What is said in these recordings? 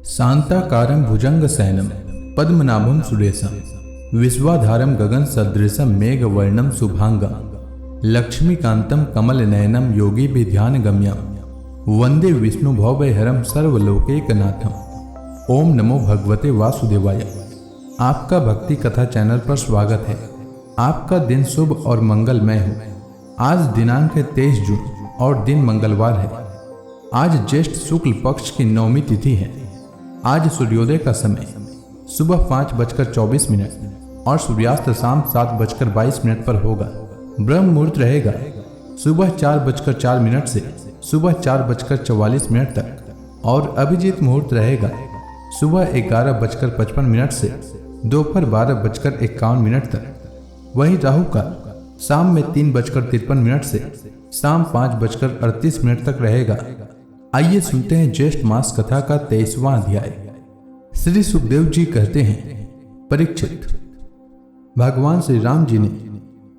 शांताकारं भुजंगशयनं पद्मनाभं सुरेशं विश्वाधारं गगनसदृशं मेघवर्णं शुभांगं लक्ष्मीकान्तं कमलनयनं योगिभिध्यानगम्यं वंदे विष्णुभवभयहरं सर्वलोकैकनाथम्। ओम नमो भगवते वासुदेवाय। आपका भक्ति कथा चैनल पर स्वागत है। आपका दिन शुभ और मंगलमय हो। आज दिनांक है 23 जून और दिन मंगलवार है। आज ज्येष्ठ शुक्ल पक्ष की 9वीं तिथि है। आज सूर्योदय का समय सुबह 5:24 और सूर्यास्त शाम 7:22 पर होगा। ब्रह्म मुहूर्त रहेगा सुबह 4:04 से सुबह 4:44 तक और अभिजीत मुहूर्त रहेगा सुबह 11:55 से दोपहर 12:51 तक। वहीं राहु काल शाम में 3:53 से शाम 5:38 तक रहेगा। आइए सुनते हैं ज्येष्ठ मास कथा का 23वां अध्याय। श्री सुखदेव जी कहते हैं, परीक्षित, भगवान श्री राम जी ने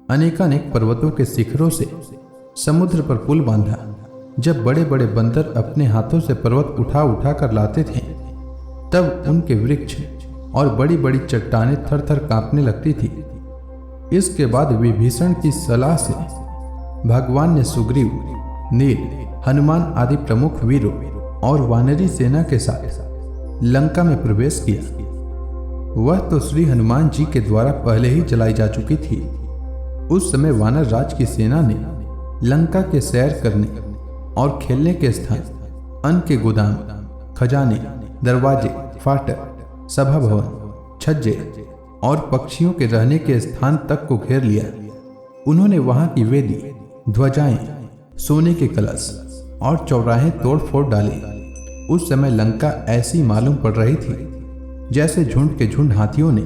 अनेकानेक पर्वतों के शिखरों से समुद्र पर पुल बांधा। जब बड़े बड़े बंदर अपने हाथों से पर्वत उठा उठा कर लाते थे, तब उनके वृक्ष और बड़ी बड़ी चट्टानें थर थर कांपने लगती थी। इसके बाद विभीषण की सलाह से भगवान ने सुग्रीव, नील, हनुमान आदि प्रमुख वीरों और वानरी सेना के साथ लंका में प्रवेश किया। वह तो श्री हनुमान जी के द्वारा पहले ही जलाई जा चुकी थी। उस समय वानर राज की सेना ने लंका के सैर करने और खेलने के स्थान, अन्न के गोदाम, खजाने, दरवाजे, फाटक, सभा भवन, छज्जे और पक्षियों के रहने के स्थान तक को घेर लिया। उन्होंने वहां की वेदी, ध्वजाएं, सोने के कलश और चौराहे तोड़ फोड़ डाले। उस समय लंका ऐसी मालूम पड़ रही थी जैसे झुंड के झुंड हाथियों ने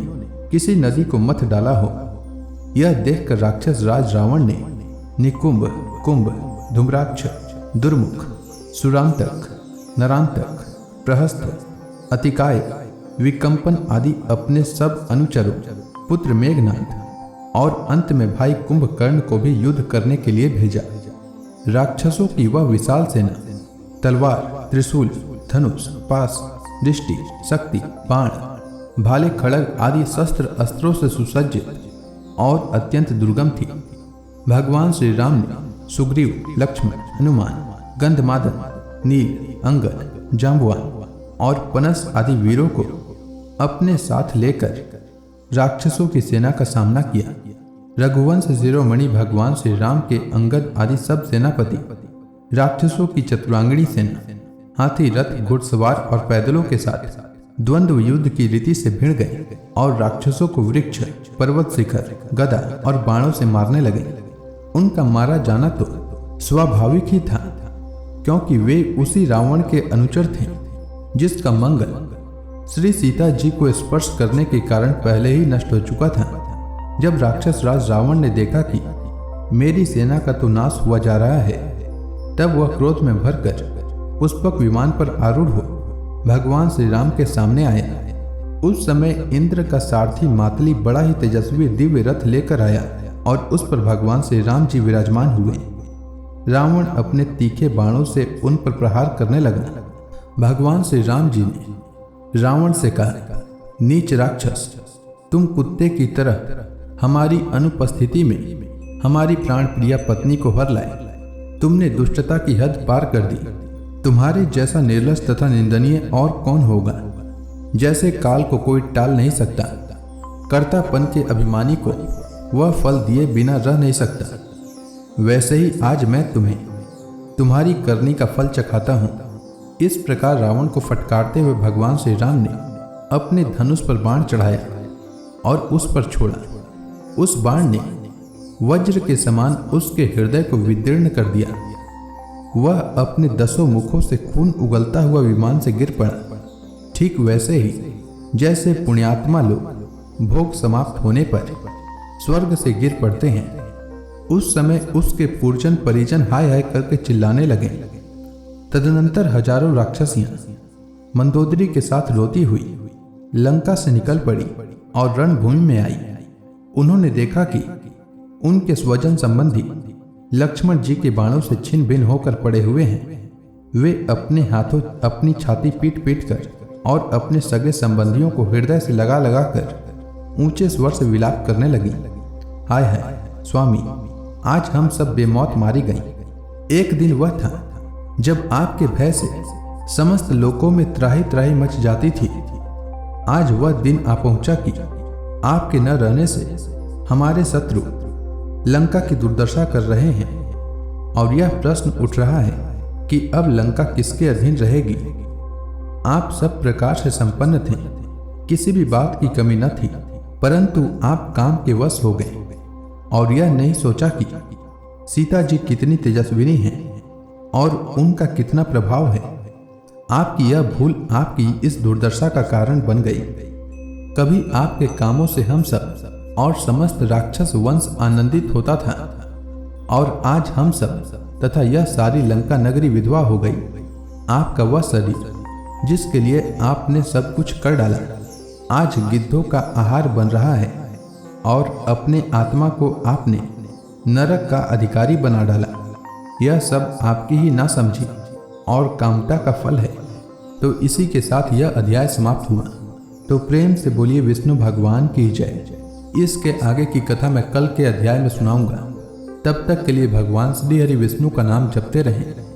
किसी नदी को मथ डाला हो। यह देखकर राक्षस राज रावण ने निकुंभ, कुंभ, धूम्राक्ष, दुर्मुख, सुरांतक, नरांतक, प्रहस्त, अतिकाय, विकंपन आदि अपने सब अनुचरों, पुत्र मेघनाथ और अंत में भाई कुंभकर्ण को भी युद्ध करने के लिए भेजा। राक्षसों की वह विशाल सेना तलवार, त्रिशूल, धनुष, पास, दृष्टि, शक्ति, बाण, भाले, खड़ग आदि शस्त्र अस्त्रों से सुसज्जित और अत्यंत दुर्गम थी। भगवान श्री राम ने सुग्रीव, लक्ष्मण, हनुमान, गंधमादन, नील, अंगद, जांबुवान और पनस आदि वीरों को अपने साथ लेकर राक्षसों की सेना का सामना किया। रघुवंश शिरोमणि भगवान श्री राम के अंगद आदि सब सेनापति राक्षसों की चतुरांगणी सेना हाथी, रथ, घुड़सवार और पैदलों के साथ द्वंद्व युद्ध की रीति से भिड़ गए और राक्षसों को वृक्ष, पर्वत शिखर, गदा और बाणों से मारने लगे। उनका मारा जाना तो स्वाभाविक ही था, क्योंकि वे उसी रावण के अनुचर थे जिसका मंगल श्री सीता जी को स्पर्श करने के कारण पहले ही नष्ट हो चुका था। जब राक्षस राज रावण ने देखा कि मेरी सेना का तो नाश हुआ जा रहा है, तब वह क्रोध में भरकर पुष्पक विमान पर आरूढ़ हो भगवान श्री राम के सामने आया। उस समय इंद्र का सारथी मातली बड़ा ही तेजस्वी दिव्य रथ लेकर आया और उस पर भगवान श्री राम जी विराजमान हुए। रावण अपने तीखे बाणों से उन पर प्रहार करने लगा। भगवान श्री राम जी ने रावण से कहा, नीच राक्षस, तुम कुत्ते की तरह हमारी अनुपस्थिति में हमारी प्राण प्रिया पत्नी को हर लाए। तुमने दुष्टता की हद पार कर दी। तुम्हारे जैसा निर्लज तथा निंदनीय और कौन होगा। जैसे काल को कोई टाल नहीं सकता, कर्तापन के अभिमानी को वह फल दिए बिना रह नहीं सकता, वैसे ही आज मैं तुम्हें तुम्हारी करनी का फल चखाता हूँ। इस प्रकार रावण को फटकारते हुए भगवान श्री राम ने अपने धनुष पर बाण चढ़ाया और उस पर छोड़ा। उस बाण ने वज्र के समान उसके हृदय को विदीर्ण कर दिया। वह अपने 10 मुखों से खून उगलता हुआ विमान से गिर पड़ा। ठीक वैसे ही जैसे पुण्यात्मा लोग भोग समाप्त होने पर स्वर्ग से गिर पड़ते हैं। उस समय उसके पुरजन परिजन हाय हाय करके चिल्लाने लगे। तदनंतर हजारों राक्षसियां मंदोदरी के साथ रोती हुई लंका से निकल पड़ी और रणभूमि में आई। उन्होंने देखा कि उनके स्वजन संबंधी लक्ष्मण जी के बाणों से छिन्न भिन्न होकर पड़े हुए हैं। वे अपने हाथों अपनी छाती पीट पीट कर और अपने सगे संबंधियों को हृदय से लगा लगा कर ऊंचे स्वर से विलाप करने लगी। हाय हाय स्वामी, आज हम सब बेमौत मारी गई। एक दिन वह था जब आपके भय से समस्त लोकों में त्राही त्राही मच जाती थी। आज वह दिन आ पहुंचा कि आपके न रहने से हमारे शत्रु लंका की दुर्दशा कर रहे हैं और यह प्रश्न उठ रहा है कि अब लंका किसके अधीन रहेगी। आप सब प्रकार से संपन्न थे, किसी भी बात की कमी न थी, परंतु आप काम के वश हो गए और यह नहीं सोचा कि सीता जी कितनी तेजस्विनी हैं और उनका कितना प्रभाव है। आपकी यह भूल आपकी इस दुर्दशा का कारण बन गई। कभी आपके कामों से हम सब और समस्त राक्षस वंश आनंदित होता था और आज हम सब तथा यह सारी लंका नगरी विधवा हो गई। आपका वह शरीर जिसके लिए आपने सब कुछ कर डाला, आज गिद्धों का आहार बन रहा है और अपने आत्मा को आपने नरक का अधिकारी बना डाला। यह सब आपकी ही ना समझी और कामता का फल है। तो इसी के साथ यह अध्याय समाप्त हुआ। तो प्रेम से बोलिए विष्णु भगवान की जय। इसके आगे की कथा मैं कल के अध्याय में सुनाऊंगा। तब तक के लिए भगवान श्री हरि विष्णु का नाम जपते रहें।